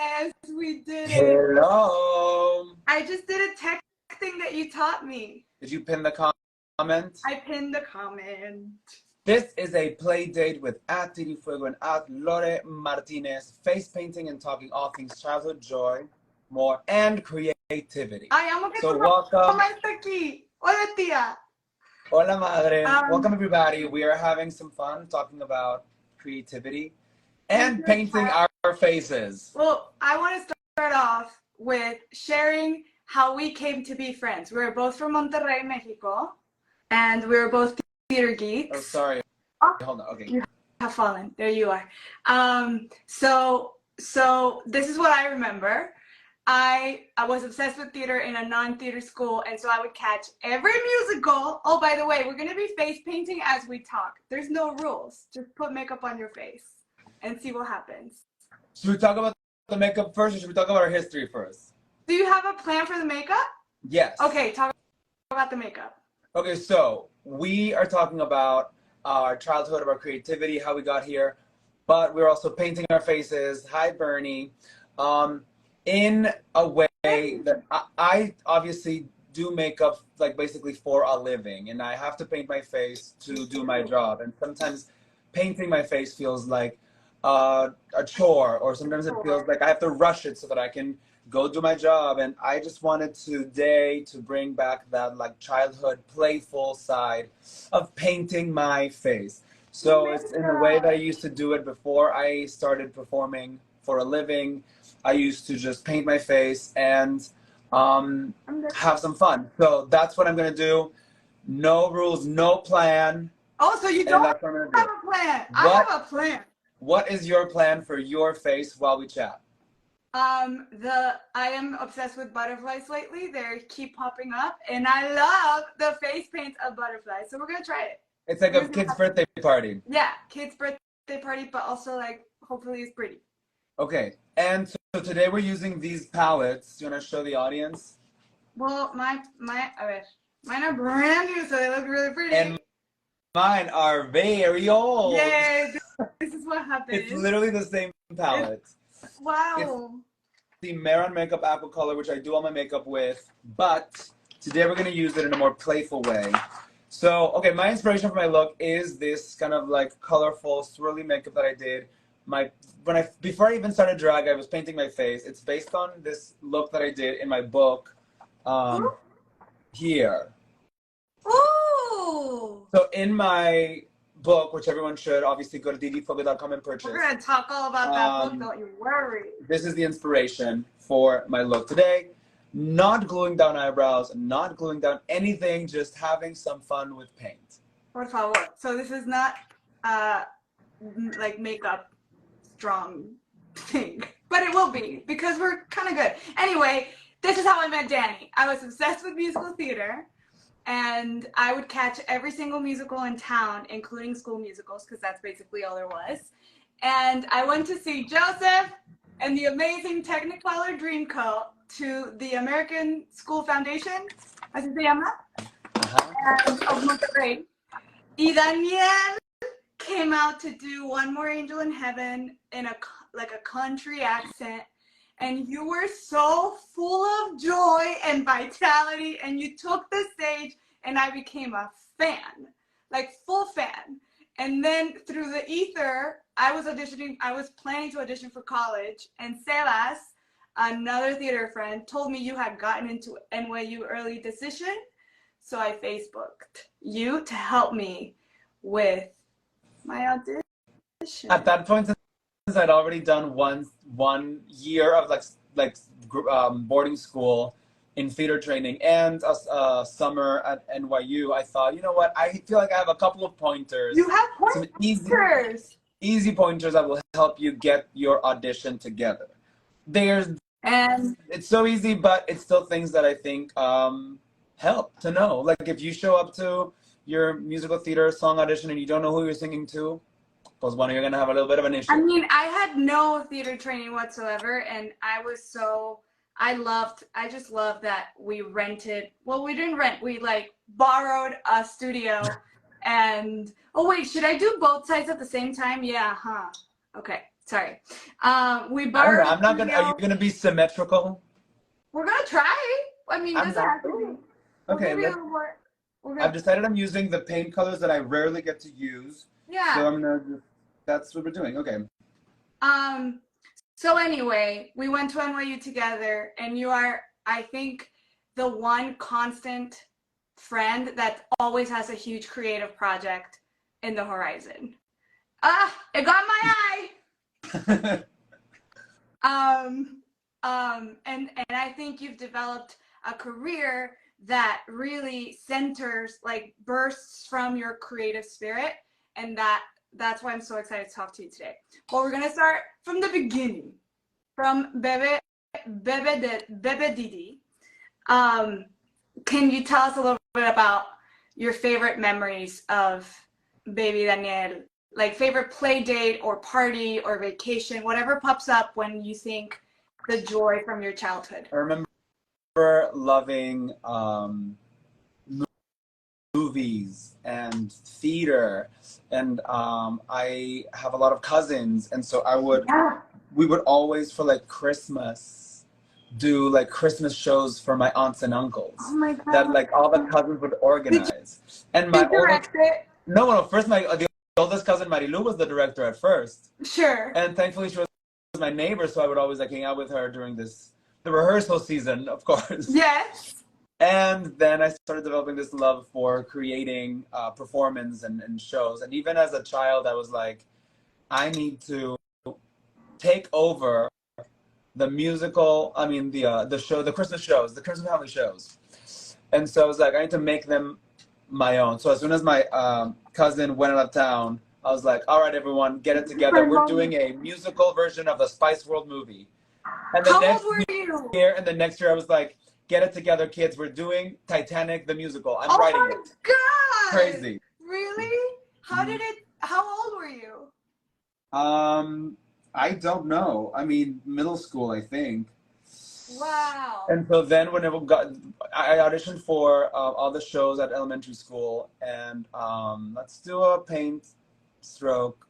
Yes, we did it. Hello. I just did a tech thing that you taught me. Did you pin the comment? I pinned the comment. This is a play date with @Fuego and @Lore Martinez, face painting and talking all things childhood joy, more, and creativity. Ay, amo que So tu welcome. mamá está aquí. Hola, tía. Hola, madre. Welcome, everybody. We are having some fun talking about creativity and painting our faces. Well, I want to start off with sharing how we came to be friends. We were both from Monterrey, Mexico, and we were both theater geeks. Oh, sorry. Oh, hold on. Okay. You have fallen. There you are. So this is what I remember. I was obsessed with theater in a non-theater school, and so I would catch every musical. Oh, by the way, we're gonna be face painting as we talk. There's no rules. Just put makeup on your face and see what happens. Should we talk about the makeup first, or should we talk about our history first? Do you have a plan for the makeup? Yes. Okay, talk about the makeup. Okay, so we are talking about our childhood, of our creativity, how we got here, but we're also painting our faces. Hi, Bernie. In a way that I obviously do makeup like basically for a living, and I have to paint my face to do my job. And sometimes painting my face feels like a chore, or sometimes it feels like I have to rush it so that I can go do my job. And I just wanted today to bring back that like childhood playful side of painting my face. So it's in the way that I used to do it before I started performing for a living. I used to just paint my face and have some fun. So that's what I'm gonna do. No rules, no plan. Oh, so you don't have a plan. I have a plan. What is your plan for your face while we chat? I am obsessed with butterflies lately. They keep popping up, and I love the face paint of butterflies. So we're gonna try it. It's like a kid's birthday party. Yeah, kid's birthday party, but also like hopefully it's pretty. Okay, and so today we're using these palettes. Do you want to show the audience? Well, mine are brand new, so they look really pretty. And mine are very old. Yay! This is what happens. It's literally the same palette. Wow. It's the Maron Makeup Aqua Color, which I do all my makeup with, but today we're going to use it in a more playful way. So, okay, my inspiration for my look is this kind of like colorful, swirly makeup that I did. Before I even started drag, I was painting my face. It's based on this look that I did in my book here. Ooh! So in my book, which everyone should obviously go to ddfuego.com and purchase. We're gonna talk all about that book, don't you worry. This is the inspiration for my look today. Not gluing down eyebrows, not gluing down anything, just having some fun with paint. Por favor. So this is not like makeup strong thing, but it will be because we're kind of good. Anyway, this is how I met Danny. I was obsessed with musical theater, and I would catch every single musical in town, including school musicals, because that's basically all there was. And I went to see Joseph and the amazing Technicolor Dreamcoat to the American School Foundation, así se llama, of Monterrey. Y Daniel came out to do One More Angel in Heaven in a country accent, and you were so full of joy and vitality, and you took the stage, and I became a fan, like full fan. And then through the ether, I was planning to audition for college, and Sebas, another theater friend, told me you had gotten into NYU early decision, so I Facebooked you to help me with my audition. At that point, since I'd already done one year of boarding school in theater training and a summer at NYU, I thought, you know what? I feel like I have a couple of pointers. You have pointers. Easy pointers that will help you get your audition together. It's so easy, but it's still things that I think help to know. Like if you show up to your musical theater song audition and you don't know who you're singing to, because one, you're gonna have a little bit of an issue. I mean, I had no theater training whatsoever, and I just loved that we rented. Well, we didn't rent. We like borrowed a studio, and oh wait, should I do both sides at the same time? Yeah, huh? Okay. Sorry. We I don't know. borrowed a I'm not gonna. Are you studio. gonna be symmetrical? We're gonna try. I mean, it I'm doesn't not. have to be. Ooh. We'll Okay, give you a let's. little more. We're I've gonna, decided I'm using the paint colors that I rarely get to use. So yeah. I'm gonna. That's what we're doing. Okay. Um. So anyway, we went to NYU together, and you are, I think, the one constant friend that always has a huge creative project in the horizon. Ah, it got my eye. And I think you've developed a career that really centers, like, bursts from your creative spirit, and that's why I'm so excited to talk to you today. Well, we're gonna start from the beginning, from Bebe Didi. Can you tell us a little bit about your favorite memories of Baby Daniel? Like favorite play date or party or vacation, whatever pops up when you think the joy from your childhood. I remember loving movies and theater, and I have a lot of cousins, and so we would always for like Christmas do like Christmas shows for my aunts and uncles Oh my God. that like all the cousins would organize. And my Did you direct it? no, first the oldest cousin Marilu was the director at first, Sure. and thankfully she was my neighbor, so I would always like hang out with her during the rehearsal season, of course. Yes. And then I started developing this love for creating performance and shows. And even as a child, I was like, I need to take over the musical. I mean, the show, the Christmas shows, the Christmas family shows. And so I was like, I need to make them my own. So as soon as my cousin went out of town, I was like, all right, everyone, get it together. We're doing a musical version of the Spice World movie. And the How old were you? the next year, I was like, get it together, kids. We're doing Titanic the musical. I'm writing it. Oh my God! Crazy. Really? How old were you? I don't know. I mean, middle school, I think. Wow. And so then I auditioned for all the shows at elementary school, and let's do a paint stroke.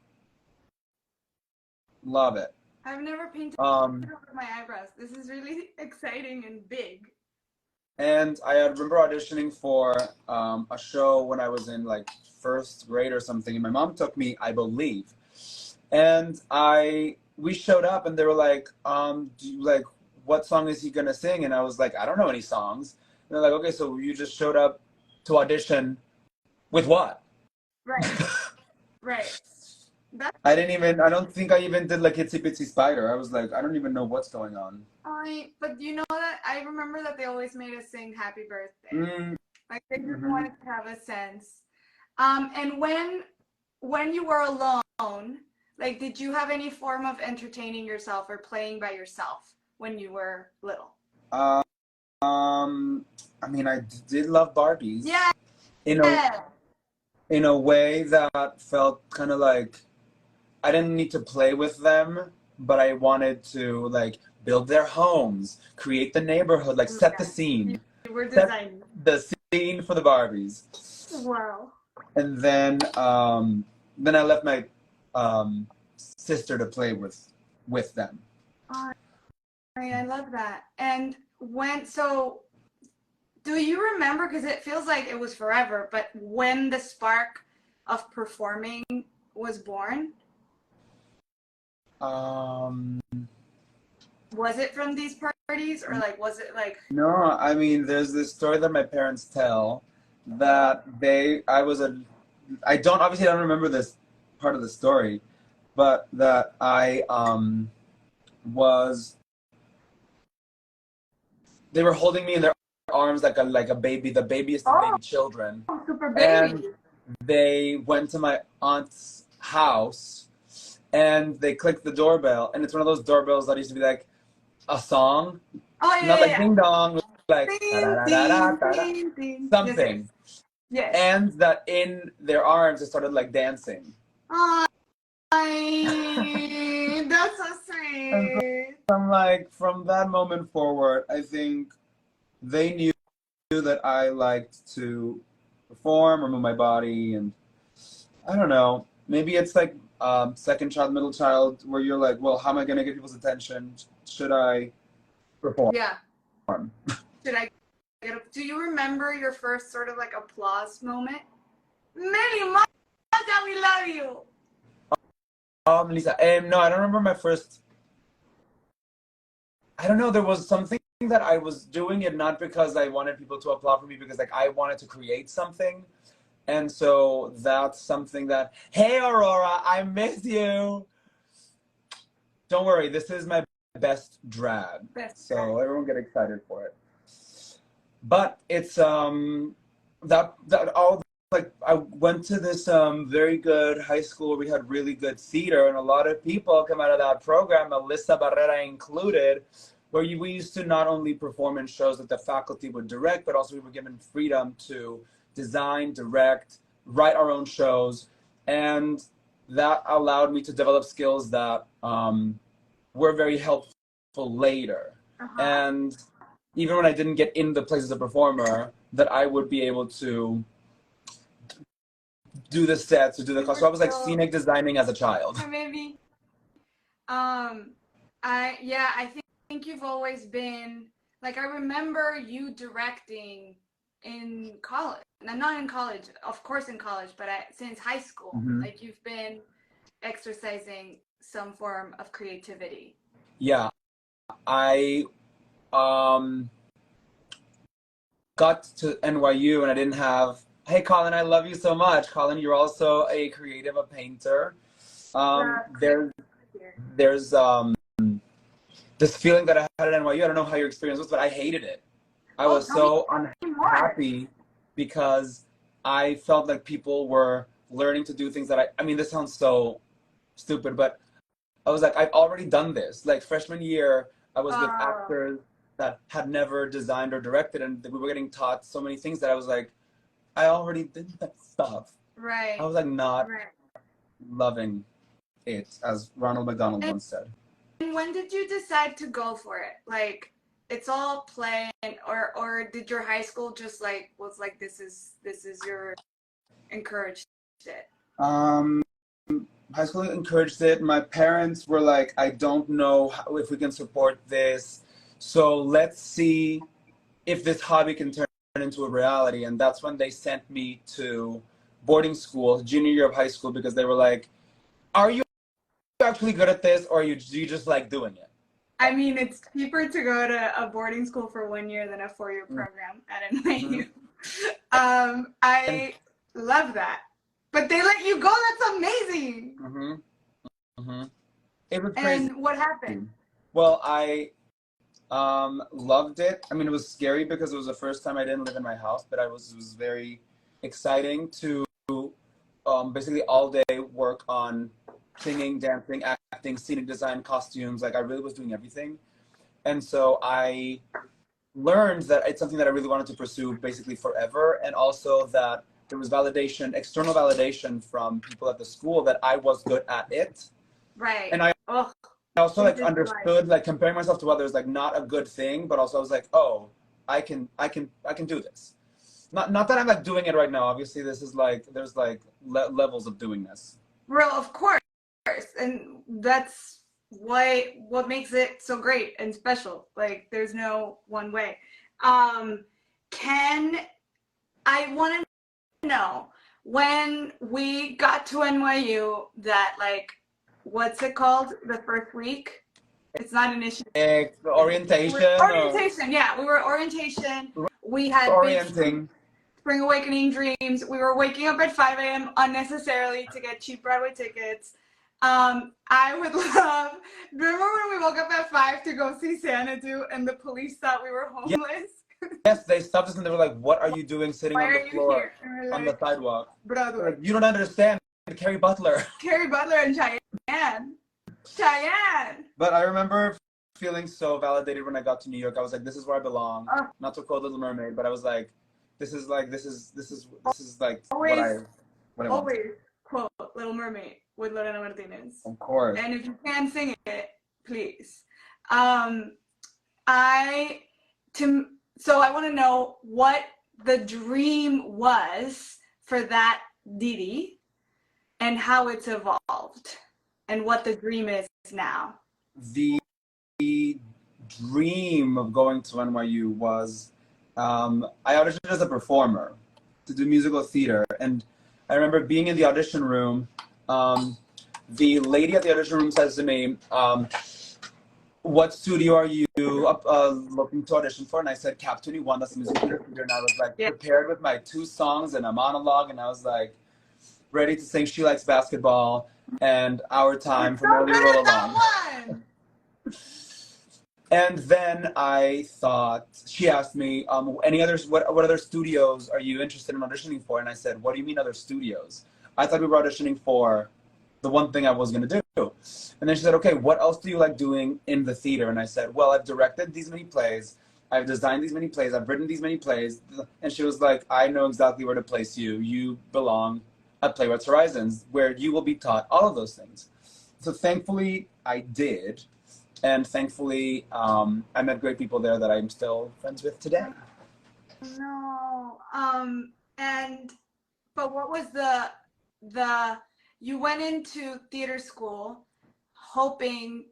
Love it. I've never painted over my eyebrows. This is really exciting and big. And I remember auditioning for a show when I was in like first grade or something, and my mom took me, I believe. And we showed up, and they were like, what song is he gonna sing? And I was like, I don't know any songs. And they're like, okay, so you just showed up to audition with what? Right. Right. I don't think I even did like Itsy Bitsy Spider. I was like, I don't even know what's going on. But you know that I remember that they always made us sing Happy Birthday. Mm. Like they just wanted to have a sense. And when you were alone, like, did you have any form of entertaining yourself or playing by yourself when you were little? I mean, I did love Barbies. Yeah. In a way that felt kind of like I didn't need to play with them, but I wanted to like build their homes, create the neighborhood, like set the scene. You were designing the scene for the Barbies. Wow. And then I left my sister to play with them. I love that. And do you remember, because it feels like it was forever, but when the spark of performing was born? Was it from these parties, or like was it like? No, I mean, there's this story that my parents tell that I don't remember this part of the story, but that I they were holding me in their arms like a baby, the babiest of baby children. Oh, super baby. And they went to my aunt's house and they clicked the doorbell, and it's one of those doorbells that used to be like a song. Oh yeah. Not like ding dong, like Ding, ding. something. Yes. And that in their arms they started like dancing. Oh, that's so sweet. And I'm like, from that moment forward, I think they knew that I liked to perform or move my body, and I don't know, maybe it's like second child, middle child, where you're like, well, how am I going to get people's attention? Should I perform? Yeah. Should I get up? Do you remember your first sort of like applause moment? Many Mata, we love you. Lisa, no, I don't remember my first. I don't know. There was something that I was doing it not because I wanted people to applaud for me, because like I wanted to create something, and so that's something that. Hey, Aurora, I miss you. Don't worry, this is my best drag, so everyone get excited for it. But it's that all. Like I went to this very good high school where we had really good theater, and a lot of people come out of that program, Melissa Barrera included, where we used to not only perform in shows that the faculty would direct, but also we were given freedom to design, direct, write our own shows, and that allowed me to develop skills that were very helpful later. And even when I didn't get in the place as a performer, that I would be able to do the sets or do the costume. So I was like scenic designing as a child. Maybe. I think you've always been like, I remember you directing in college. And not in college, of course in college, but since high school. Mm-hmm. Like you've been exercising some form of creativity. Yeah. I got to NYU and I didn't have. Hey, Colin, I love you so much. Colin, you're also a creative, a painter. There's this feeling that I had at NYU. I don't know how your experience was, but I hated it. I was so unhappy because I felt like people were learning to do things that I mean, this sounds so stupid, but I was like, I've already done this. Like freshman year, I was with actors that had never designed or directed, and we were getting taught so many things that I was like, I already did that stuff. Right. I was like not loving it, as Ronald McDonald once said. And when did you decide to go for it? Like, it's all play, or did your high school just like was like, this is your encouraged it? High school encouraged it. My parents were like, I don't know if we can support this, so let's see if this hobby can turn into a reality. And that's when they sent me to boarding school, junior year of high school, because they were like, are you actually good at this, or do you just like doing it? I mean, it's cheaper to go to a boarding school for 1 year than a 4-year program at NYU. I love that. But they let you go. That's amazing. It was crazy. And what happened? Well, I loved it. I mean, it was scary because it was the first time I didn't live in my house, but it was very exciting to basically all day work on singing, dancing, acting, scenic design, costumes. Like I really was doing everything. And so I learned that it's something that I really wanted to pursue basically forever. And also that there was validation, external validation from people at the school that I was good at it. Right. And I also like understood like comparing myself to others, like not a good thing, but also I was like, oh, I can do this. Not that I'm like doing it right now. Obviously, this is like there's like levels of doing this. Well, of course, and that's what makes it so great and special. Like there's no one way. I want to know when we got to NYU that like, what's it called? The first week? It's not initiative. Orientation. Orientation, yeah. We were orientation. We had orienting. Spring Awakening dreams. We were waking up at 5 a.m. unnecessarily to get cheap Broadway tickets. I would love, remember when we woke up at 5 to go see Xanadu and the police thought we were homeless? Yes, they stopped us and they were like, what are you doing sitting on the floor on the sidewalk? Broadway. Like, you don't understand. Carrie Butler. Carrie Butler and Cheyenne. But I remember feeling so validated when I got to New York. I was like, this is where I belong. Not to quote Little Mermaid, but I was like, this is like what I want. Always quote Little Mermaid with Lorena Martinez. Of course. And if you can sing it, please. So I want to know what the dream was for that Didi. and how it's evolved and what the dream is now. The dream of going to NYU was I auditioned as a performer to do musical theater, and I remember being in the audition room. The lady at the audition room says to me, "What studio are you looking to audition for?" And I said, "Cap 21, that's the musical theater." And I was like prepared with my 2 songs and a monologue, and I was like ready to sing "She Likes Basketball" and "Our Time" from Merrily Roll Along. And then I thought, she asked me, what other studios are you interested in auditioning for? And I said, "What do you mean other studios? I thought we were auditioning for the one thing I was going to do." And then she said, "Okay, what else do you like doing in the theater?" And I said, "Well, I've directed these many plays. I've designed these many plays. I've written these many plays." And she was like, "I know exactly where to place you. You belong at Playwrights Horizons, where you will be taught all of those things." So thankfully, I did. And thankfully, I met great people there that I'm still friends with today. No. But what was you went into theater school hoping,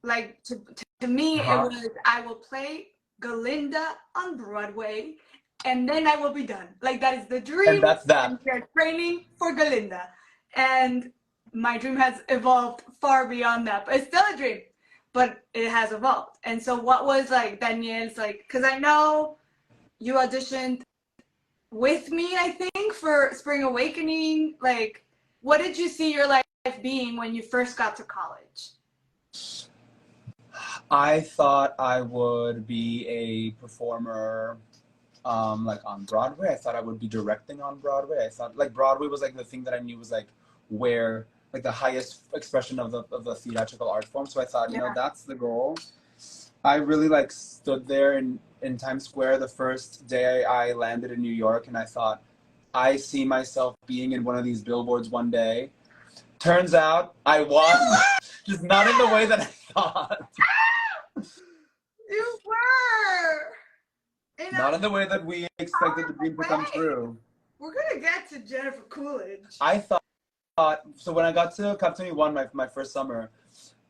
like, to me, it was, I will play Galinda on Broadway and then I will be done. Like, that is the dream. And that's that. And we're training for Galinda. And my dream has evolved far beyond that, but it's still a dream. But it has evolved. And so what was, like, Daniel's, like, because I know you auditioned with me, I think, for Spring Awakening. Like, what did you see your life being when you first got to college? I thought I would be a performer, like on Broadway. I thought I would be directing on Broadway. I thought, like, Broadway was like the thing that I knew was like where, like, the highest expression of the theatrical art form. So I thought, you know, that's the goal. I really, like, stood there in Times Square the first day I landed in New York, and I thought, I see myself being in one of these billboards one day. Turns out I was, just not in the way that I thought. You were! Not in the way that we expected the dream to come true. We're gonna get to Jennifer Coolidge. I thought, so when I got to Cap 21, my first summer,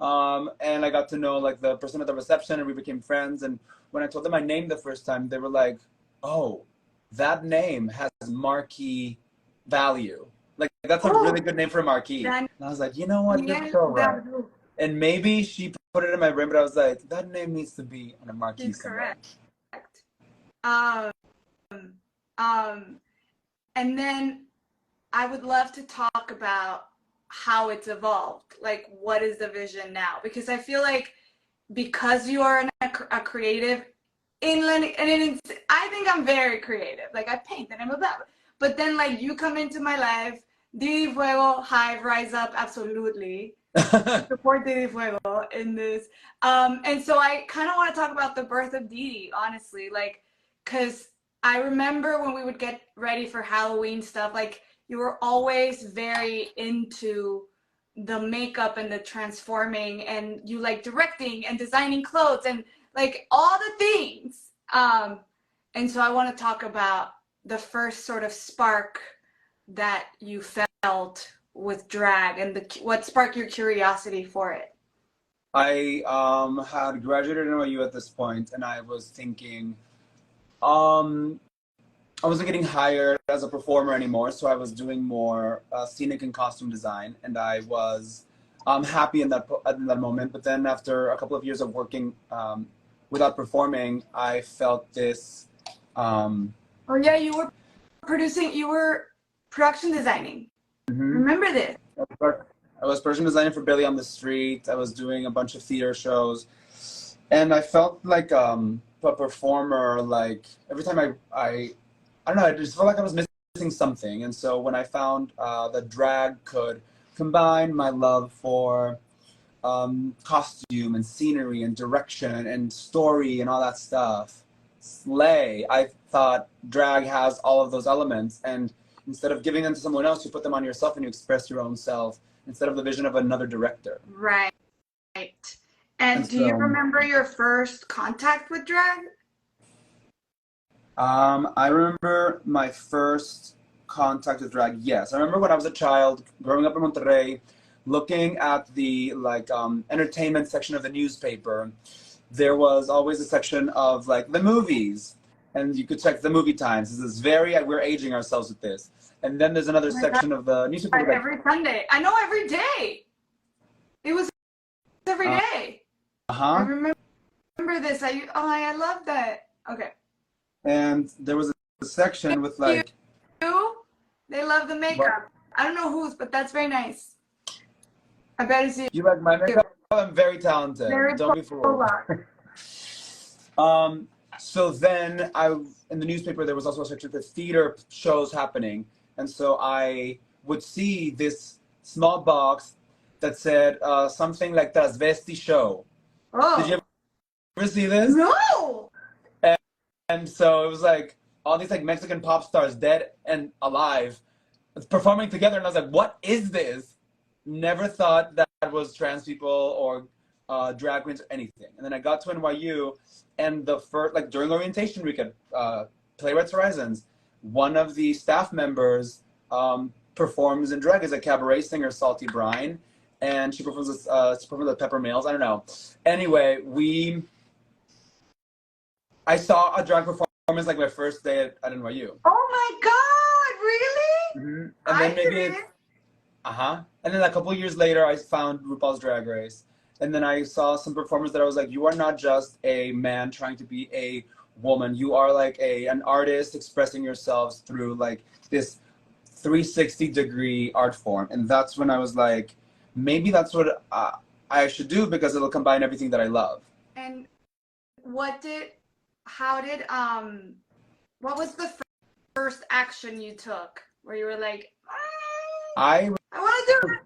and I got to know, like, the person at the reception, and we became friends. And when I told them my name the first time, they were like, "Oh, that name has marquee value. Like, that's a really good name for a marquee." And I was like, you know what? You're so right. And maybe she put it in my brain, but I was like, that name needs to be on a marquee somewhere. Correct. And then I would love to talk about how it's evolved. Like, what is the vision now? Because I feel like because you are a creative, I think I'm very creative. Like, I paint and I'm a that. But then, like, you come into my life, Didi Fuego, Hive, Rise Up, absolutely. Support Didi Fuego in this. And so I kind of want to talk about the birth of Didi, honestly. Like, because I remember when we would get ready for Halloween stuff, like, you were always very into the makeup and the transforming, and you like directing and designing clothes and like all the things. And so I want to talk about the first sort of spark that you felt with drag and what sparked your curiosity for it. I had graduated NYU at this point, and I was thinking, I wasn't getting hired as a performer anymore, so I was doing more scenic and costume design, and I was happy in that moment. But then after a couple of years of working without performing, I felt this. Oh yeah, you were production designing. Remember this? I was production designing for Billy on the Street. I was doing a bunch of theater shows, and I felt like a performer. Like, every time I don't know, I just felt like I was missing something. And so when I found that drag could combine my love for costume and scenery and direction and story and all that stuff, slay, I thought drag has all of those elements. And instead of giving them to someone else, you put them on yourself and you express your own self instead of the vision of another director. Right. And do you remember your first contact with drag? I remember my first contact with drag, yes. I remember when I was a child, growing up in Monterrey, looking at the entertainment section of the newspaper. There was always a section of like the movies, and you could check the movie times. This is we're aging ourselves with this. And then there's another section of the newspaper. Every Sunday. I know every day. It was every day. I remember this. I love that. Okay. And there was a section with like. They love the makeup. What? I don't know whose, but that's very nice. I bet it's you. You like my makeup? I'm very talented. Don't be fooled. So then in the newspaper, there was also a section for theater shows happening. And so I would see this small box that said something like Transvesti Show. Oh. Did you ever see this? No! And so it was like all these like Mexican pop stars, dead and alive, performing together. And I was like, what is this? Never thought that was trans people or drag queens or anything. And then I got to NYU, and the first, like during orientation week at Playwrights Horizons, one of the staff members performs in drag as a cabaret singer, Salty Brine, and she performs with Pepper Mills. I don't know. Anyway, I saw a drag performance like my first day at NYU. Oh my God! Really? Mm-hmm. And then maybe and then a couple of years later, I found RuPaul's Drag Race. And then I saw some performers that I was like, you are not just a man trying to be a woman. You are like an artist expressing yourselves through like this 360-degree art form. And that's when I was like, maybe that's what I should do, because it'll combine everything that I love. And what was the first action you took where you were like, I want to do it?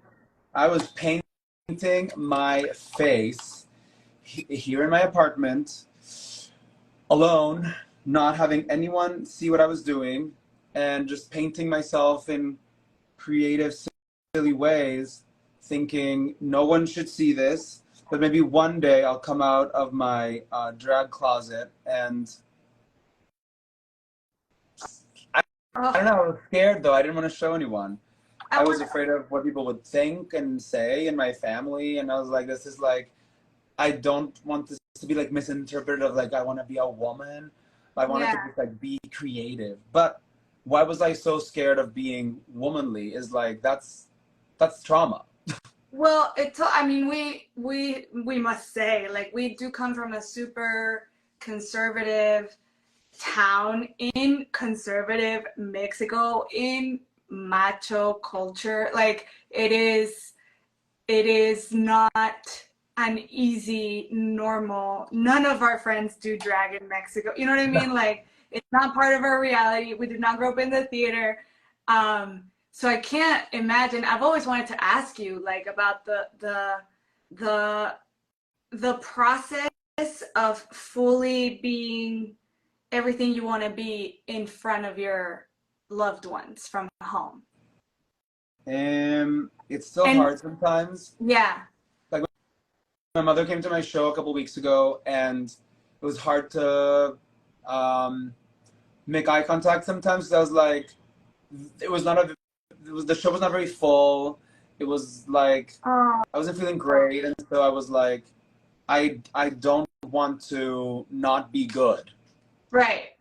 I was painting my face here in my apartment, alone, not having anyone see what I was doing, and just painting myself in creative, silly ways, thinking no one should see this, but maybe one day I'll come out of my drag closet and I don't know, I was scared though. I didn't want to show anyone. I was afraid of what people would think and say in my family, and I was like, this is like, I don't want this to be like misinterpreted of like, I want to be a woman. I wanted to just like be creative. But why was I so scared of being womanly is like, that's trauma. Well, I mean, we must say, like, we do come from a super conservative town in conservative Mexico, in macho culture. Like, it is not an easy, normal, none of our friends do drag in Mexico. You know what I mean? Like, it's not part of our reality. We did not grow up in the theater. So I can't imagine. I've always wanted to ask you, like, about the process of fully being everything you want to be in front of your loved ones from home. It's still hard sometimes. Yeah. Like, my mother came to my show a couple weeks ago, and it was hard to make eye contact sometimes, because I was like, the show was not very full. It was like, I wasn't feeling great, and so I was like, I don't want to not be good. Right.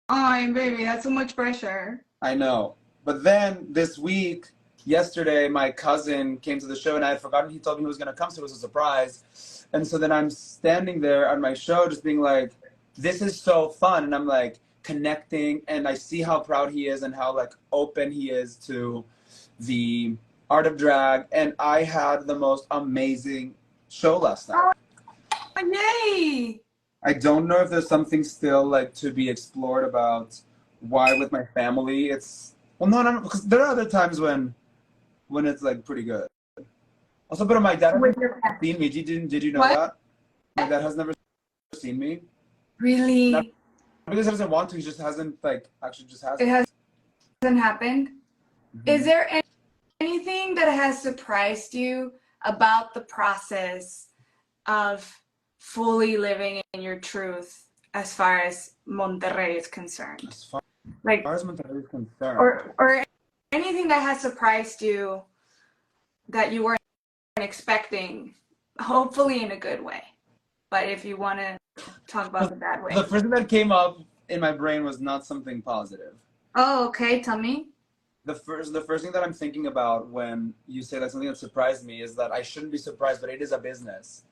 Oh, baby, that's so much pressure. I know. But then this week, yesterday, my cousin came to the show, and I had forgotten he told me he was going to come, so it was a surprise. And so then I'm standing there at my show just being like, this is so fun. And I'm like connecting, and I see how proud he is and how like open he is to the art of drag. And I had the most amazing show last night. Oh, yay! I don't know if there's something still like to be explored about why with my family it's, well, no, because there are other times when it's like pretty good. Also, but my dad hasn't seen me. Did you know that? My dad has never seen me. Really? Not because he doesn't want to, he just hasn't, like, actually just hasn't. It hasn't happened? Mm-hmm. Is there anything that has surprised you about the process of fully living in your truth as far as Monterrey is concerned? As Like, far as Monterrey is concerned, or anything that has surprised you that you weren't expecting, hopefully in a good way. But if you want to talk about the bad the way. first thing that came up in my brain was not something positive. Oh, okay. Tell me. The first thing that I'm thinking about when you say that something that surprised me is that I shouldn't be surprised, but it is a business.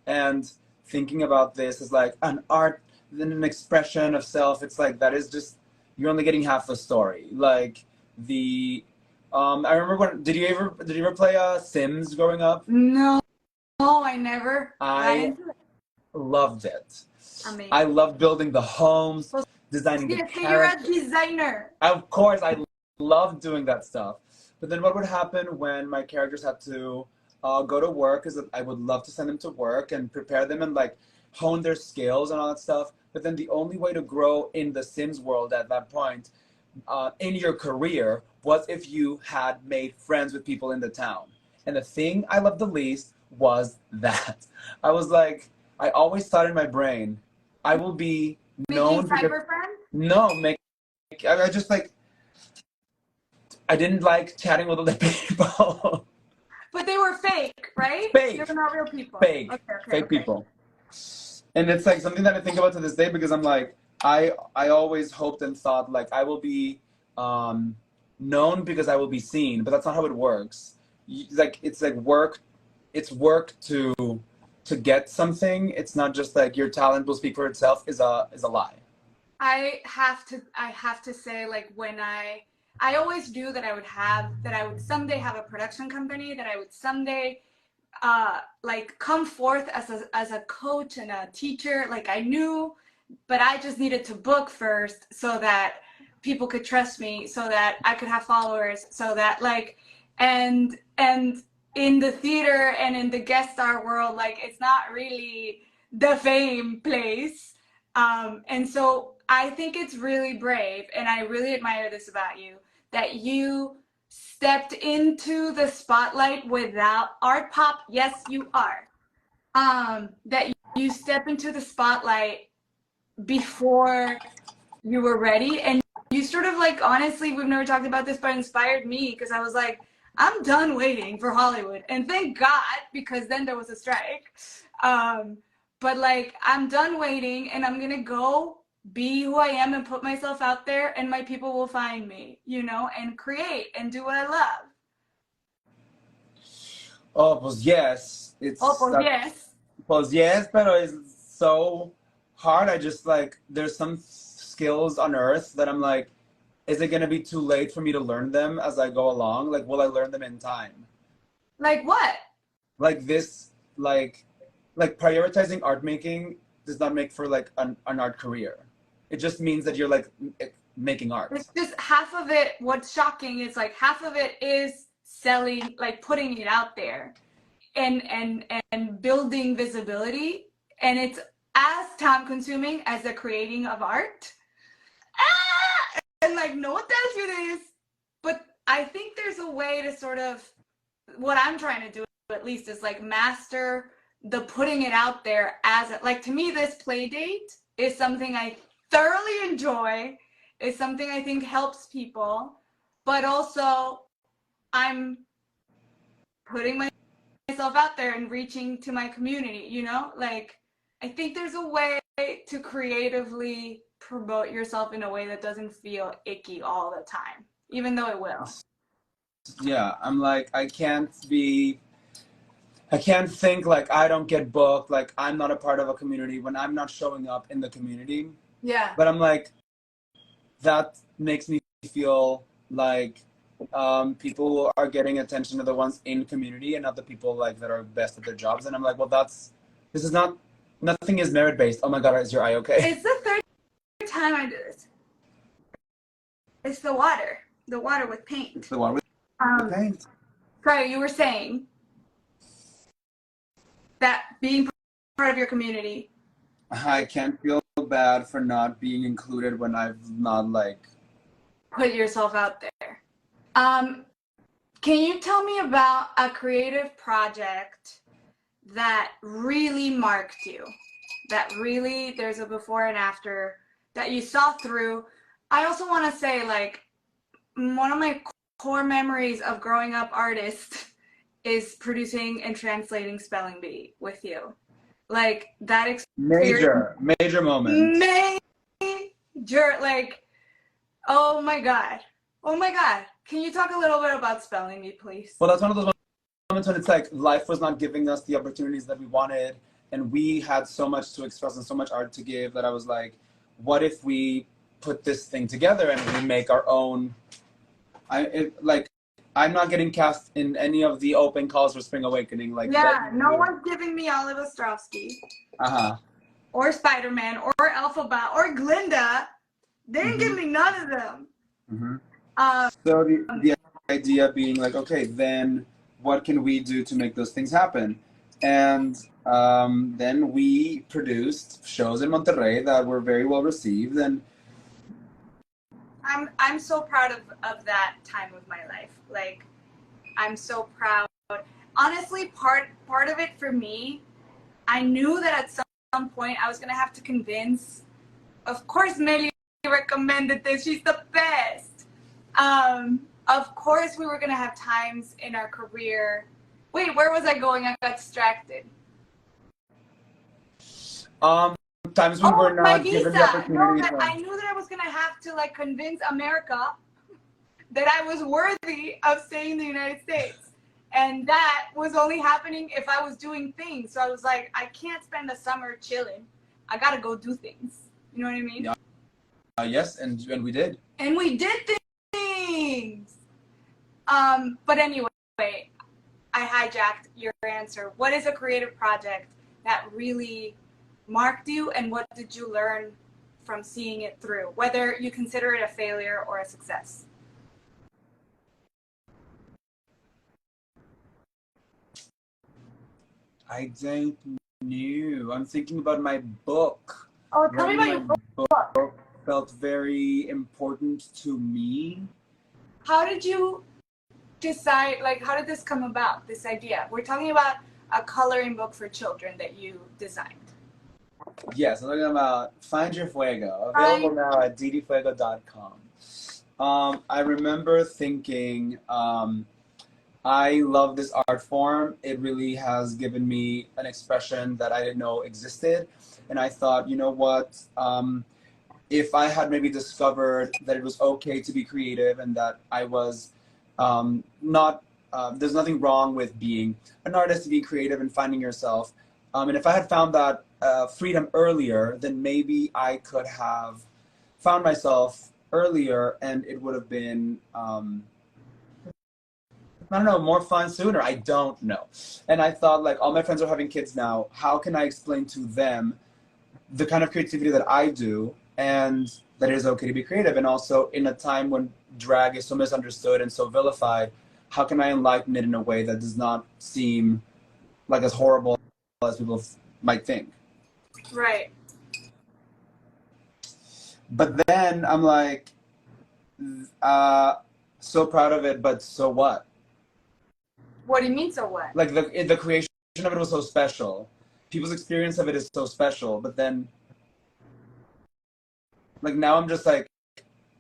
And thinking about this is like an art, then an expression of self. It's like that is just you're only getting half the story. Like the I remember when did you ever play Sims growing up? No, I never got I into it. loved it. I Amazing. loved building the homes, Well, designing the yes, you're a characters. designer. Of course, I loved doing that stuff. But then what would happen when my characters had to go to work is that I would love to send them to work and prepare them and like hone their skills and all that stuff. But then the only way to grow in the Sims world at that point in your career was if you had made friends with people in the town. And the thing I loved the least was that. I was like, I always thought in my brain, I will be Making known because cyber friends? no, make I just like I didn't like chatting with other people. But they were fake, right? They were Fake, not real people. fake, Okay, okay, fake okay. people. And it's like something that I think about to this day because I'm like, I always hoped and thought like I will be known because I will be seen, but that's not how it works. Like it's like work, it's work to get something. It's not just like your talent will speak for itself is a lie. I have to say, like, when I always knew that I would someday have a production company, that I would someday like come forth as a coach and a teacher. Like, I knew, but I just needed to book first so that people could trust me, so that I could have followers, so that like, and in the theater and in the guest star world, like, it's not really the fame place. And so I think it's really brave, and I really admire this about you, that you stepped into the spotlight without art pop. Yes, you are. That you step into the spotlight before you were ready, and you sort of, like, honestly, we've never talked about this, but inspired me because I was like, I'm done waiting for Hollywood, and thank God, because then there was a strike. Um, but like, I'm done waiting, and I'm gonna go be who I am and put myself out there, and my people will find me, and create and do what I love. Oh, pues yes, Oh, it's pues that. yes. Pues yes, pero it's so hard. I just like there's some skills on Earth that I'm like, is it gonna be too late for me to learn them as I go along? Like, will I learn them in time? Like what? Like this, like prioritizing art making does not make for like an art career. It just means that you're like making art. It's just half of it. What's shocking is, like, half of it is selling, like, putting it out there and building visibility, and it's as time consuming as the creating of art. And like, no one tells you this, but I think there's a way to sort of, what I'm trying to do at least, is like master the putting it out there. As a, like, to me, this play date is something I thoroughly enjoy, is something I think helps people, but also I'm putting myself out there and reaching to my community, like, I think there's a way to creatively promote yourself in a way that doesn't feel icky all the time, even though it will. Yeah, I'm like I can't think like I don't get booked, like I'm not a part of a community when I'm not showing up in the community. Yeah. But I'm like, that makes me feel like people are getting attention to the ones in community and not the people like that are best at their jobs. And I'm like, well, this is not, nothing is merit based. Oh my God, is your eye okay? It's the third time I do this. It's the water with It's paint. the one with the Um, paint. Sorry, you were saying that being part of your community. I can't feel bad for not being included when I've not like. Put yourself out there. Um, can you tell me about a creative project that really marked you? That really, there's a before and after that you saw through. I also want to say, like, one of my core memories of growing up artist is producing and translating Spelling Bee with you. Like, that experience. Major moment. Major, like, oh my God. Oh my God. Can you talk a little bit about Spelling Bee, please? Well, that's one of those moments when it's like life was not giving us the opportunities that we wanted, and we had so much to express and so much art to give that I was like, what if we put this thing together and we make our own? I'm not getting cast in any of the open calls for Spring Awakening. Like, yeah, no one's giving me Olive Ostrowski. Or Spider-Man, or Elphaba, or Glinda. They didn't give me none of them. So the idea being like, okay, then what can we do to make those things happen? And then we produced shows in Monterrey that were very well received, and I'm so proud of that time of my life. Like, I'm so proud. Honestly, part of it for me, I knew that at some point I was gonna have to convince. Of course, Meli recommended this. She's the best. Of course, we were gonna have times in our career. Wait, where was I going? I got distracted. Times we were not given the opportunity. I knew that I was gonna have to like convince America that I was worthy of staying in the United States. And that was only happening if I was doing things. So I was like, I can't spend the summer chilling. I gotta go do things. You know what I mean? Yeah. Yes, and we did. And we did things. But anyway, I hijacked your answer. What is a creative project that really marked you, and what did you learn from seeing it through? Whether you consider it a failure or a success. I don't know. I'm thinking about my book. Oh, tell me about your book. Felt very important to me. How did you decide, like, how did this come about, this idea? We're talking about a coloring book for children that you designed. Yes, I'm talking about Find Your Fuego, available now at ddfuego.com. I remember thinking, I love this art form. It really has given me an expression that I didn't know existed. And I thought, you know what? If I had maybe discovered that it was okay to be creative and that I was not, there's nothing wrong with being an artist, to be creative and finding yourself. And if I had found that freedom earlier, then maybe I could have found myself earlier and it would have been, I don't know, more fun sooner. I don't know. And I thought, like, all my friends are having kids now. How can I explain to them the kind of creativity that I do and that it is okay to be creative? And also, in a time when drag is so misunderstood and so vilified, how can I enlighten it in a way that does not seem like as horrible as people might think? Right. But then I'm like, so proud of it, but so what? What do you mean, so what? Like, the creation of it was so special. People's experience of it is so special, but then, like, now I'm just like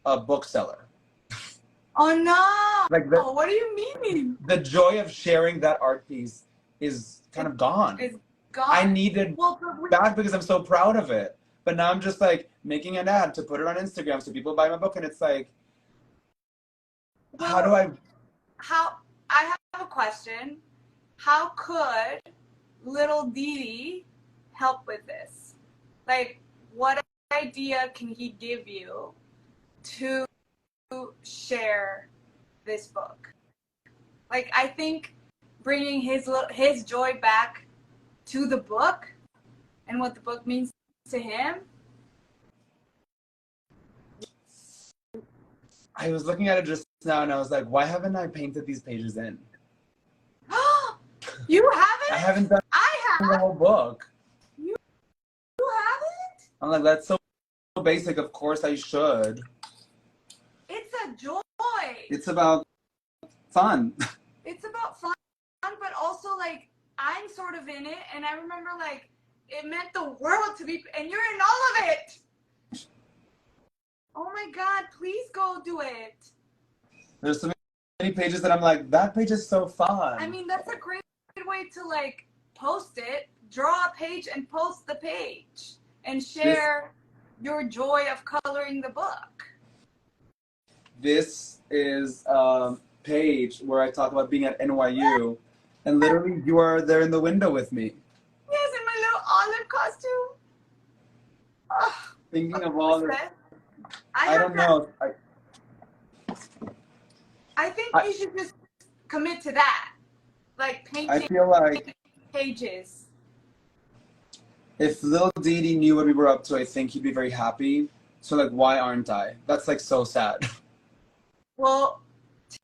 a bookseller. Oh no! Like, what do you mean? The joy of sharing that art piece is kind of gone. It's gone. I needed back because I'm so proud of it. But now I'm just like making an ad to put it on Instagram so people buy my book, and it's like, how do I? I have a question. How could little Didi help with this? Like, what idea can he give you to share this book? Like, I think bringing his joy back to the book and what the book means to him. I was looking at it just now and I was like, why haven't I painted these pages in? You haven't? I haven't done the whole book. You haven't? I'm like, that's so basic. Of course I should. It's a joy. It's about fun. It's about fun, but also, like, I'm sort of in it, and I remember, like, it meant the world to me, and you're in all of it. Oh my God, please go do it. There's so many pages that I'm like, that page is so I fun. mean, that's a great way to like post it, draw a page and post the page and This share your joy of coloring the book. this is a page where I talk about being at NYU, and literally you are there in the window with me, Yes, in my little olive costume. Oh, thinking of all this. obsessed. I I have don't that. know. I think I, you should just commit to that, like I painting feel like pages. if Lil Didi knew what we were up to, I think he'd be very happy. So like, why aren't I? That's like so sad. Well,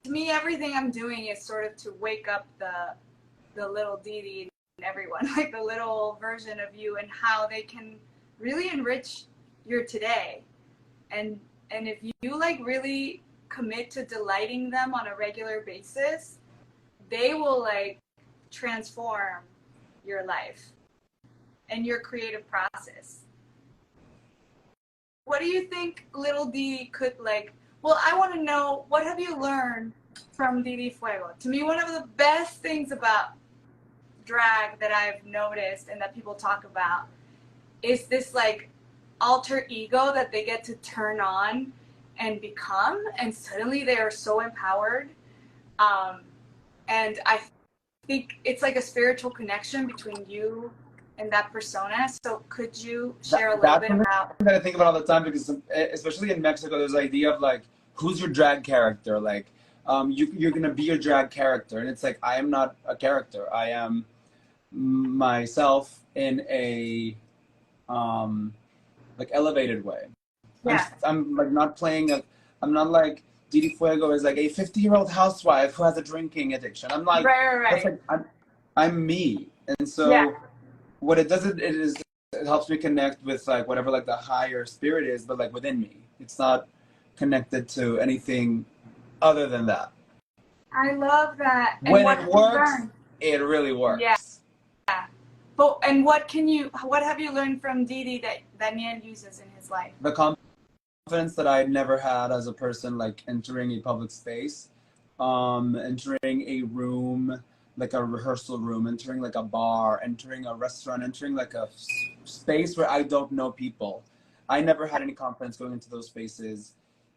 to me, everything I'm doing is sort of to wake up the little Didi and everyone, like the little version of you, and how they can really enrich your today. And if you like really commit to delighting them on a regular basis, they will like transform your life and your creative process. What do you think little Didi could like? Well, I want to know, what have you learned from Didi Fuego? To me, one of the best things about drag that I've noticed and that people talk about is this like alter ego that they get to turn on and become, and suddenly they are so empowered. And I think it's like a spiritual connection between you and that persona. So could you share a little That's bit something about? that I think about all the time because, especially in Mexico, there's the idea of like, who's your drag character? Like, you're gonna be your drag character, and it's like I am not a character. I am myself in a like elevated way. I'm Yeah. I'm like not playing a. I'm not like Didi Fuego is like a 50-year-old housewife who has a drinking addiction. I'm like that's Right. like I'm me, and Yeah. so what it does it helps me connect with like whatever like the higher spirit is, but like within me. It's not connected to anything other than that. I love that. And When what it have you works, learned? it really Yeah. works. But and what have you learned from Didi that Daniel uses in his life? The confidence that I never had as a person, like entering a public space, entering a room, like a rehearsal room, entering like a bar, entering a restaurant, entering like a space where I don't know people. I never had any confidence going into those spaces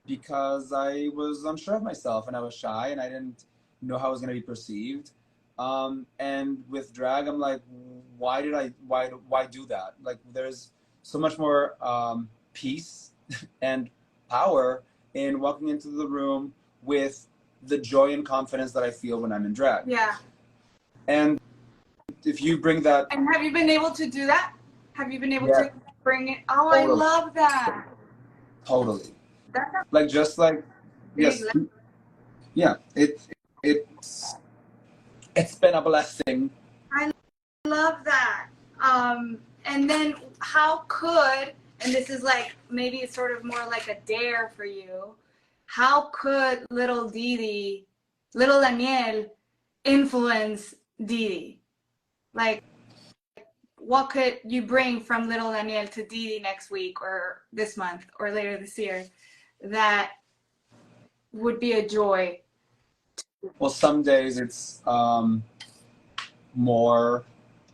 because I was unsure of myself and I was shy and I didn't know how I was going to be perceived. And with drag, I'm like, why do that? Like, there's so much more peace and power in walking into the room with the joy and confidence that I feel when I'm in drag. Yeah. And if you bring that, And have you been able to do that? Have you been able yeah, to bring it? Oh, I totally, love that. totally, That's a like just like big. yes, yeah, it's it's been a blessing. I love that. And then how could, and this is like maybe it's sort of more like a dare for you, how could little Didi, little Daniel, influence Didi? Like, what could you bring from little Daniel to Didi next week or this month or later this year that would be a joy? Well, some days it's more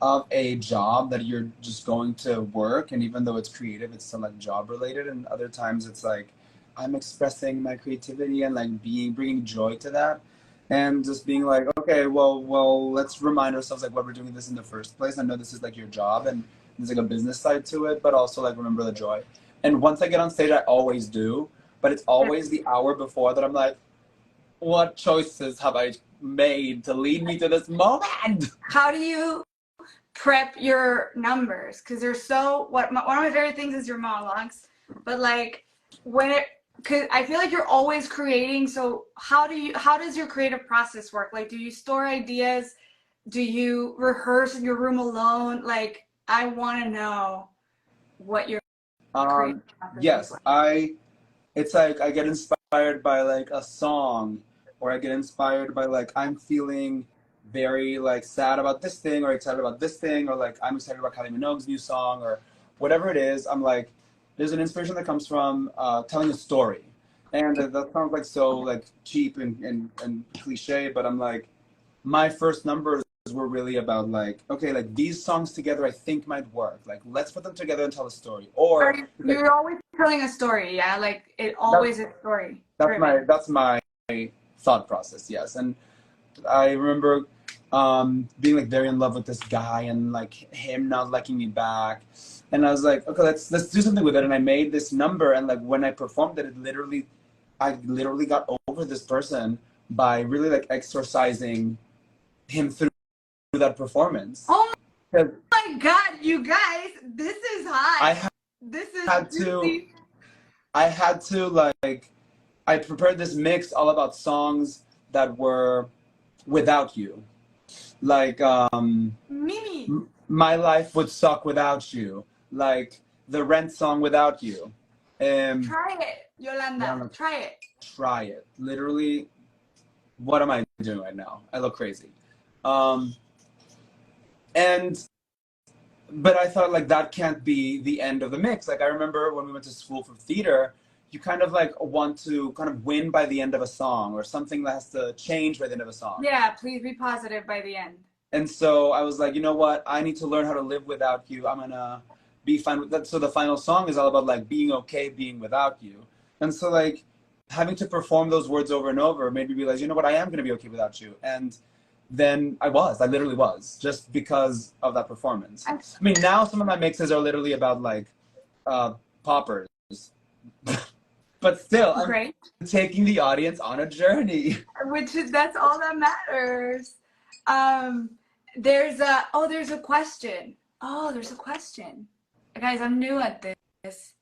of a job that you're just going to work, and even though it's creative, it's still like job related. And other times it's like I'm expressing my creativity and like bringing joy to that, and just being like, okay, well, let's remind ourselves like why we're doing this in the first place. I know this is like your job, and there's like a business side to it, but also like remember the joy. And once I get on stage, I always do, but it's always the hour before that I'm like, what choices have I made to lead me to this moment? How do you prep your numbers? Because they're so, one of my favorite things is your monologues, but like because I feel like you're always creating. So how does your creative process work? Like, do you store ideas? Do you rehearse in your room alone? Like, I want to know what your creative process is Yes, like. it's like I get inspired by like a song, or I get inspired by like I'm feeling very like sad about this thing or excited about this thing, or like I'm excited about Kylie Minogue's new song or whatever it is. I'm like, there's an inspiration that comes from telling a story. And that sounds like so like cheap and cliche, but I'm like, my first numbers were really about like, okay, like these songs together I think might work. Like let's put them together and tell a story. Or like, You're always telling a story, yeah? Like it always is story. that's my thought process, yes. And I remember being like very in love with this guy and like him not liking me back. And I was like, okay, let's do something with it. And I made this number, and like when I performed it, I literally got over this person by really like exorcising him through that performance. Oh my God, you guys, this is high. This is juicy. I had to like, I prepared this mix all about songs that were without you. Like, Mimi. My life would suck without you. Like the Rent song without you. Try it, Yolanda. Try it. Try it. Literally, what am I doing right now? I look crazy. But I thought like that can't be the end of the mix. Like I remember when we went to school for theater, you kind of like want to kind of win by the end of a song, or something that has to change by the end of a song. Yeah, please be positive by the end. And so I was like, you know what? I need to learn how to live without you. I'm gonna be fine with that. So the final song is all about like being okay being without you. And so like having to perform those words over and over made me realize, you know what? I am gonna be okay without you. And then I literally was, just because of that performance. I mean, now some of my mixes are literally about like poppers. But still, I'm taking the audience on a journey. That's all that matters. There's a question. There's a question. Guys, I'm new at this.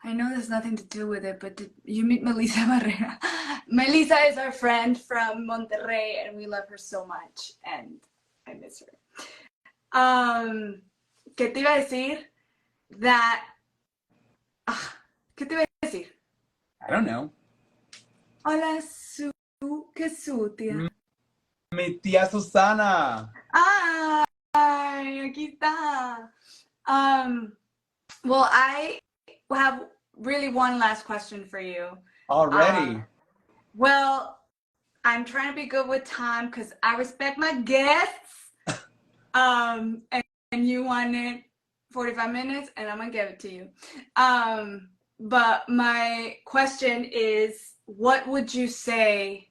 I know there's nothing to do with it, but did you meet Melissa Barrera? Melissa is our friend from Monterrey, and we love her so much, and I miss her. ¿Qué te iba a decir? ¿Qué te iba a decir? I don't know. Hola, ¿qué su tía? Mi tía Susana. Ay, aquí está. Well, I have really one last question for you. Already? Well, I'm trying to be good with time because I respect my guests. And you wanted 45 minutes, and I'm gonna give it to you. But my question is, what would you say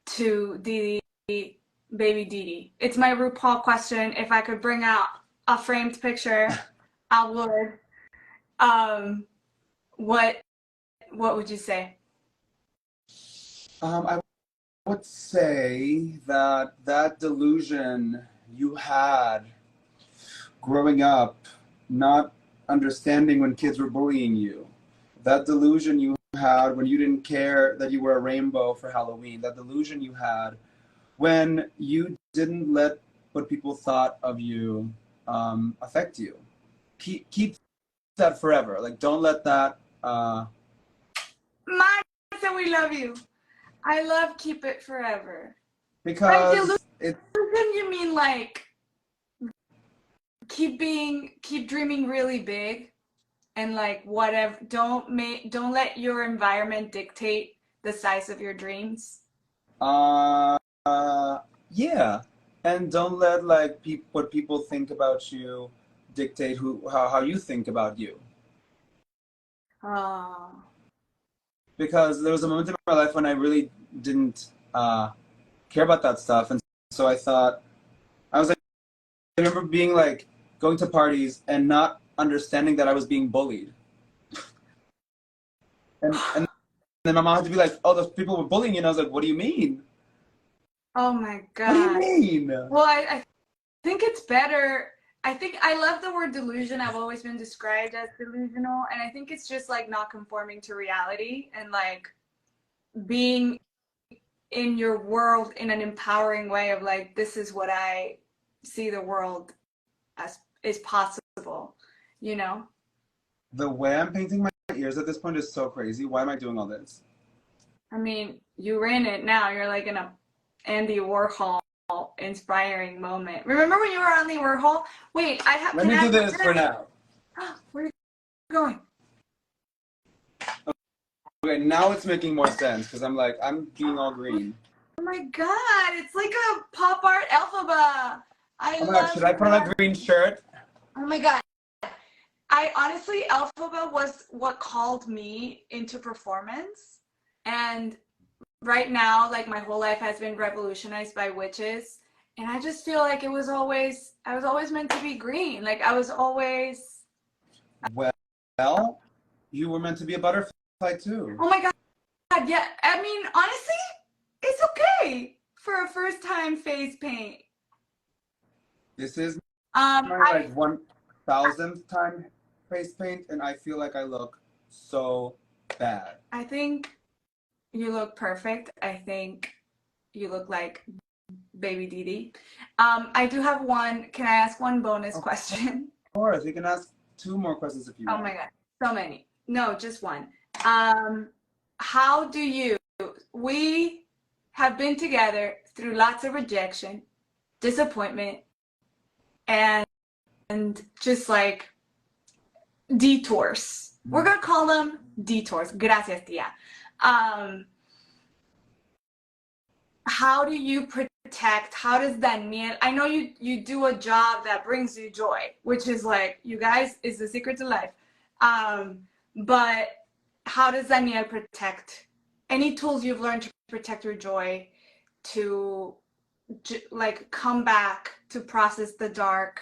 to Didi, baby Didi? It's my RuPaul question. If I could bring out a framed picture, I would. What would you say? I would say that delusion you had growing up, not understanding when kids were bullying you, that delusion you had when you didn't care that you were a rainbow for Halloween, that delusion you had when you didn't let what people thought of you affect you. Keep that forever. Like, don't let that. Marcia, we love you. I love keep it forever. Because you mean like keep dreaming really big, and like whatever. Don't let your environment dictate the size of your dreams. Yeah, and don't let like what people think about you dictate how you think about you. Oh. Because there was a moment in my life when I really didn't care about that stuff, and so I thought, I remember being like going to parties and not understanding that I was being bullied, and then my mom had to be like, "Oh, those people were bullying you," and I was like, "What do you mean?" Oh my God. What do you mean? Well, I think it's better. I think I love the word delusion. I've always been described as delusional, and I think it's just like not conforming to reality and like being in your world in an empowering way of like, this is what I see the world as is possible, you know? The way I'm painting my ears at this point is so crazy. Why am I doing all this? I mean, you're in it now. You're like in a Andy Warhol inspiring moment. Remember when you were on the Warhol? Wait, Let me do this for now. Where are you going? Okay, now it's making more sense because I'm like, I'm being all green. Oh my god, it's like a pop art alphabet. I Oh my god, love should I put on a green shirt? Oh my god. I honestly, alphabet was what called me into performance. And right now, like my whole life has been revolutionized by witches. And I just feel like I was always meant to be green. Like I was always, Well, you were meant to be a butterfly too. oh my god, yeah. I mean, honestly, it's okay for a first time face paint. This is my I like 1,000th time face paint, and I feel like I look so bad. I think you look perfect. I think you look like baby Dee Dee. I do have one. Can I ask one bonus Of question? course, you can ask 2 more questions if you Oh want. my god, so many. No, just one. How do you? We have been together through lots of rejection, disappointment, and just like detours. We're gonna call them detours. Gracias, tía. How do you protect? How does Daniel? I know you do a job that brings you joy, which is like you guys is the secret to life. But how does Daniel protect? Any tools you've learned to protect your joy, to like come back, to process the dark,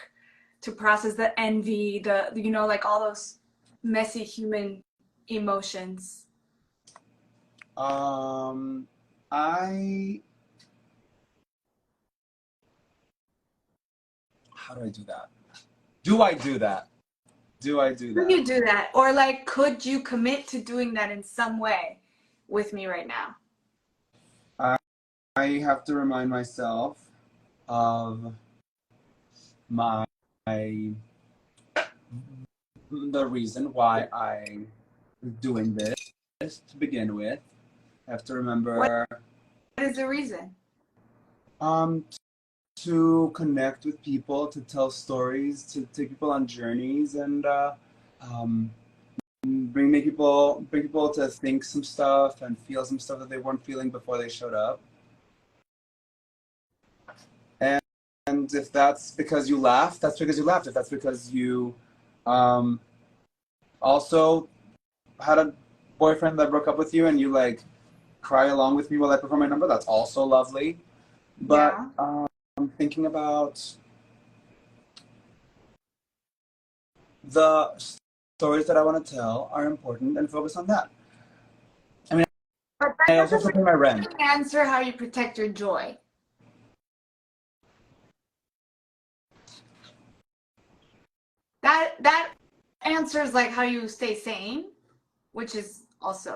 to process the envy, the like all those messy human emotions. I how do I do that? Do I do that? Do I do Could that? you do that? Or like, could you commit to doing that in some way with me right now? I have to remind myself of my the reason why I'm doing this to begin with. I have to What remember is the reason? um to connect with people, to tell stories, to take people on journeys, and um, bring people to think some stuff and feel some stuff that they weren't feeling before they showed up. And if that's because you laughed, that's because you laughed. If that's because you um, also had a boyfriend that broke up with you and you like cry along with me while I perform my number, that's also lovely. But Yeah. I'm thinking about the stories that I want to tell are important and focus on that. I mean, But that I also have doesn't to pay my rent. really answer how you protect your joy. That answers like how you stay sane, which is also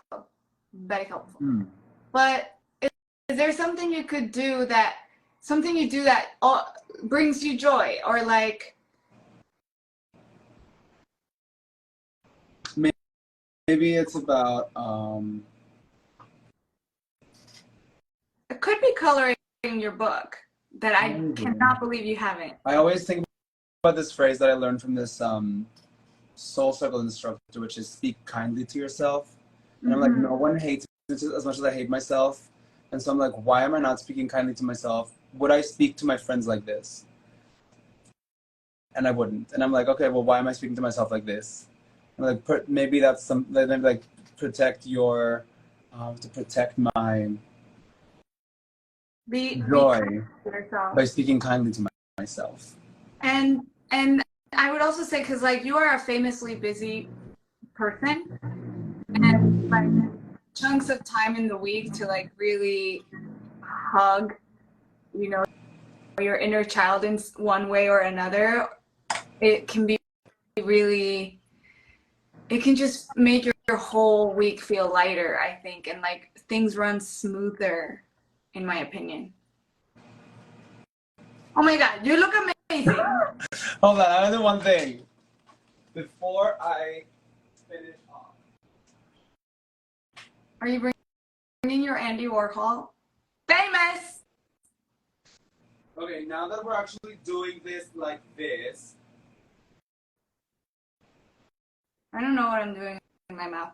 very helpful. Hmm. But is there something you could do that something you do that brings you joy or like Maybe it's about it could be coloring your book that I maybe. cannot believe you haven't. I always think about this phrase that I learned from this soul circle instructor, which is speak kindly to yourself. And I'm like, Mm-hmm. no one hates me as much as I hate myself. And so I'm like, why am I not speaking kindly to myself? Would I speak to my friends like this? And I wouldn't. And I'm like, okay, well, why am I speaking to myself like this? And like, maybe that's some, maybe like protect your, to protect my Be kind joy to yourself. by speaking kindly to myself. And I would also say because like you are a famously busy person and like chunks of time in the week to like really hug, you know, your inner child in one way or another, it can be really it can just make your whole week feel lighter, I think, and like things run smoother, in my opinion. Oh my god, you look amazing. Hold on, I want to do one thing before I finish off. Are you bringing your Andy Warhol? Famous! Okay, now that we're actually doing this like this, I don't know what I'm doing in my mouth.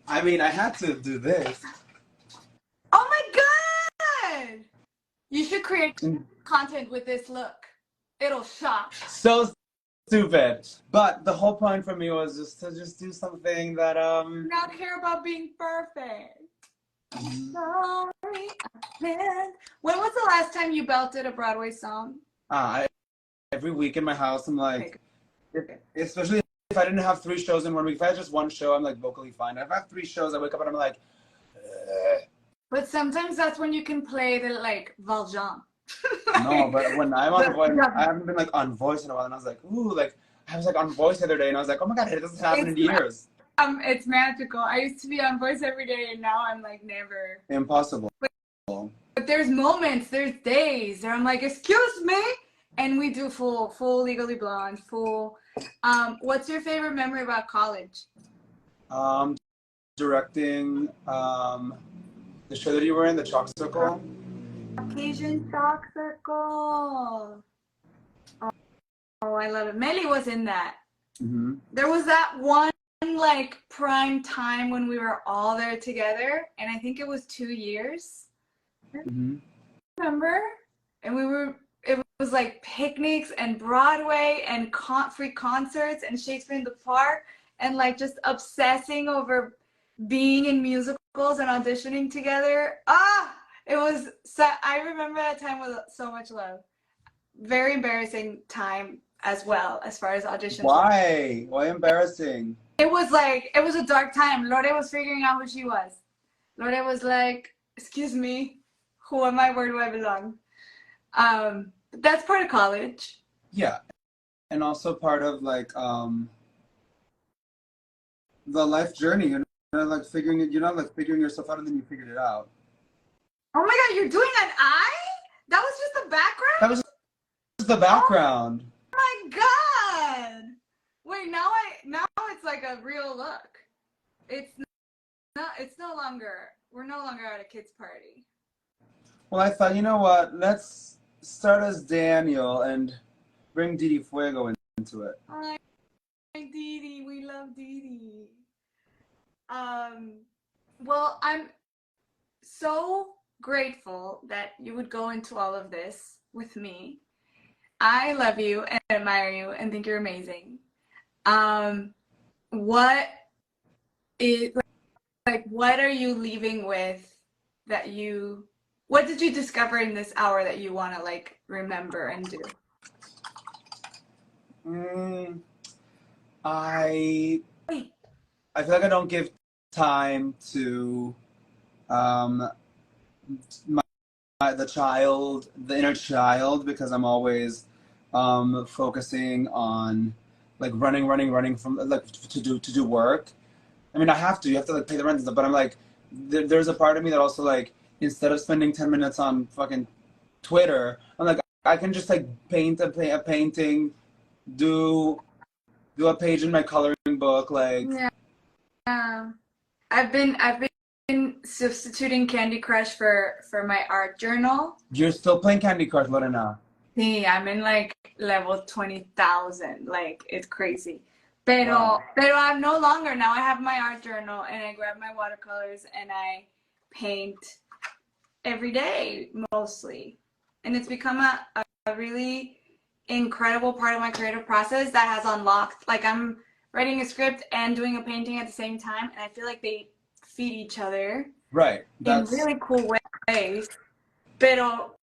I mean, I had to do this. Oh my god! You should create content with this look. It'll shock. So stupid. But the whole point for me was just to do something that Not care about being perfect. Sorry, when was the last time you belted a Broadway song? every week in my house I'm like, especially if I didn't have 3 shows in one week. If I had just 1 show, I'm like vocally fine. If I have 3 shows, I wake up and I'm like, ugh. But sometimes that's when you can play the like Valjean. No, but when I'm on Voice, I haven't been like on Voice in a while, and I was like, ooh, like I was like on Voice the other day, and I was like, oh my god, it doesn't happen in years. It's magical. I used to be on Voice every day, and now I'm like never. Impossible. But there's moments, there's days where I'm like, excuse me, and we do full Legally Blonde, full. What's your favorite memory about college? Directing the show that you were in, the Chalk Circle. Caucasian Chalk Circle. Oh, I love it. Melly was in that. Mm-hmm. There was that one like prime time when we were all there together, and I think it was 2 years. Mm-hmm. Remember? And it was like picnics and Broadway and free concerts and Shakespeare in the Park, and like just obsessing over being in musicals and auditioning together. It was so, I remember that time with so much love. Very embarrassing time as well as far as auditions. Why? Why embarrassing? It was a dark time. Lore was figuring out who she was. Lore was like, excuse me, who am I? Where do I belong? That's part of college. Yeah. And also part of like the life journey. You're not like figuring yourself out and then you figured it out. Oh my god, you're doing an eye? That was just the background? That was just the background. Oh my god! Wait, now it's like a real look. We're no longer at a kid's party. Well, I thought, you know what? Let's start as Daniel and bring Didi Fuego into it. Hi, Didi. We love Didi. Well, I'm so grateful that you would go into all of this with me. I love you and admire you and think you're amazing. What are you leaving with what did you discover in this hour that you want to like remember and do? I feel like I don't give time to the inner child, because I'm always focusing on like running from like to do work. I mean, you have to like pay the rent and stuff, but I'm like, there's a part of me that also like, instead of spending 10 minutes on fucking Twitter, I'm like, I can just like paint a painting, do a page in my coloring book, like. Yeah. I've been substituting Candy Crush for my art journal. You're still playing Candy Crush, Lorena? Sí, I'm in like level 20,000. Like, it's crazy. Pero I'm no longer. Now I have my art journal and I grab my watercolors and I paint every day mostly. And it's become a really incredible part of my creative process that has unlocked, like I'm writing a script and doing a painting at the same time, and I feel like they feed each other. Right. In really cool ways. Pero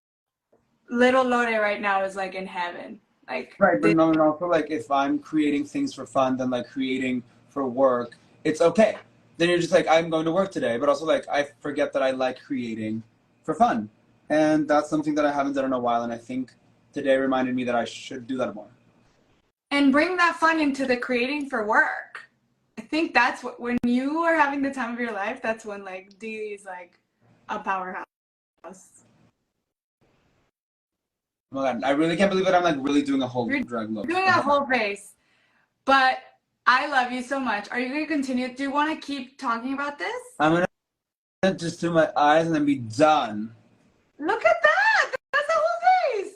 little Lore right now is like in heaven. Like, right, but no, also like if I'm creating things for fun, then like creating for work, it's okay. Then you're just like, I'm going to work today, but also like I forget that I like creating for fun. And that's something that I haven't done in a while, and I think today reminded me that I should do that more. And bring that fun into the creating for work. I think that's what, when you are having the time of your life, that's when like Didi is like a powerhouse. Oh my god, I really can't believe it. I'm like really doing a whole drag look. Doing a whole face. But I love you so much. Are you going to continue? Do you want to keep talking about this? I'm going to just do my eyes and then be done. Look at that! That's the whole face!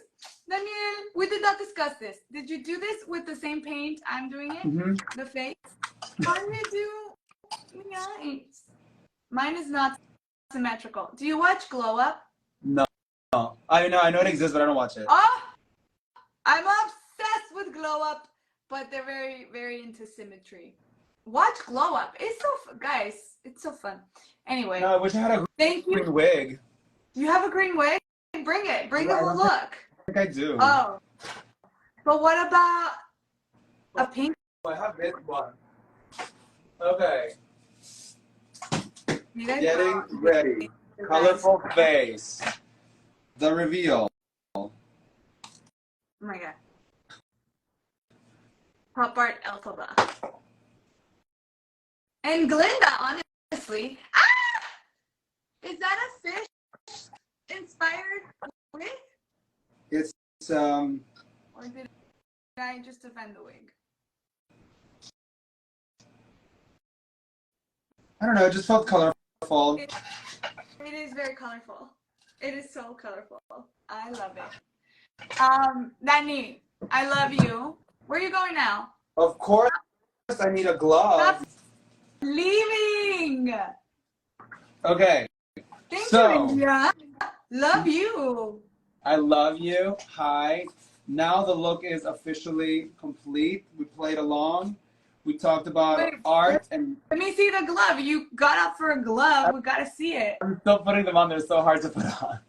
Daniel, we did not discuss this. Did you do this with the same paint I'm doing it? Mm-hmm. The face? How do you do Nice. Mine is not symmetrical. Do you watch Glow Up? No. I know it exists, but I don't watch it. Oh, I'm obsessed with Glow Up, but they're very, very into symmetry. Watch Glow Up. It's so fun. Guys, it's so fun. Anyway. No, I wish I had a green wig. You have a green wig? Bring it. Bring the whole look. I think I do. Oh. But what about a pink? I have this one. Okay. Getting ready. Colorful face. The reveal. Oh my god. Pop art alphabet. And Glinda, honestly. Ah! Is that a fish inspired wig? It's Or did I just offend the wig? I don't know, it just felt colorful. It is very colorful. It is so colorful. I love it. Danny, I love you. Where are you going now? Of course, I need a glove. Stop leaving. Okay. Thank you, India. Love you. I love you. Hi. Now the look is officially complete. We played along. We talked about art and... Let me see the glove. You got up for a glove. We got to see it. I'm still putting them on. They're so hard to put on.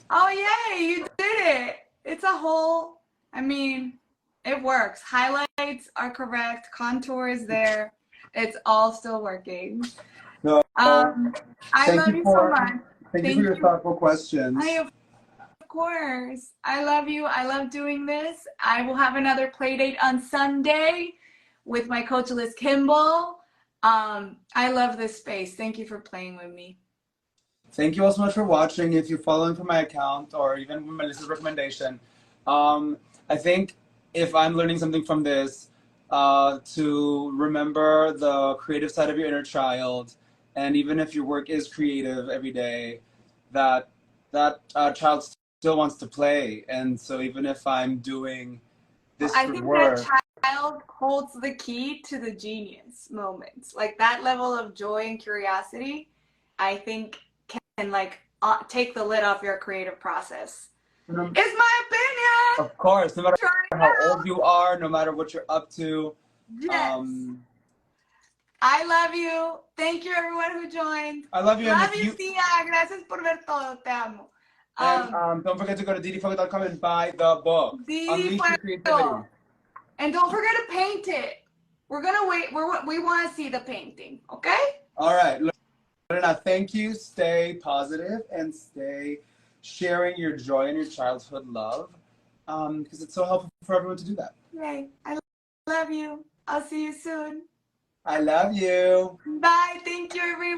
Oh, yay. You did it. It's a whole... I mean, it works. Highlights are correct. Contour is there. It's all still working. So, I love you so much. Thank you for your thoughtful questions. Of course. I love you. I love doing this. I will have another Playdate on Sunday with my coach, Liz Kimball. I love this space. Thank you for playing with me. Thank you all so much for watching. If you're following from my account or even from Melissa's recommendation, I think if I'm learning something from this, to remember the creative side of your inner child, and even if your work is creative every day, that child still wants to play. And so even if I'm doing this I for think work, that child holds the key to the genius moments. Like that level of joy and curiosity, I think can like take the lid off your creative process. It's my opinion. Of course, no matter how old you are, no matter what you're up to. Yes. I love you. Thank you, everyone who joined. I love you. Love you, Tia. Gracias por ver todo. Te amo. And don't forget to go to didifuego.com and buy the book. Unleash Your Creativity. And don't forget to paint it. We're gonna wait. We want to see the painting. Okay? All right. Lorena, thank you. Stay positive and stay sharing your joy and your childhood love, because it's so helpful for everyone to do that. Yay. I love you. I'll see you soon. I love you. Bye. Thank you, everyone.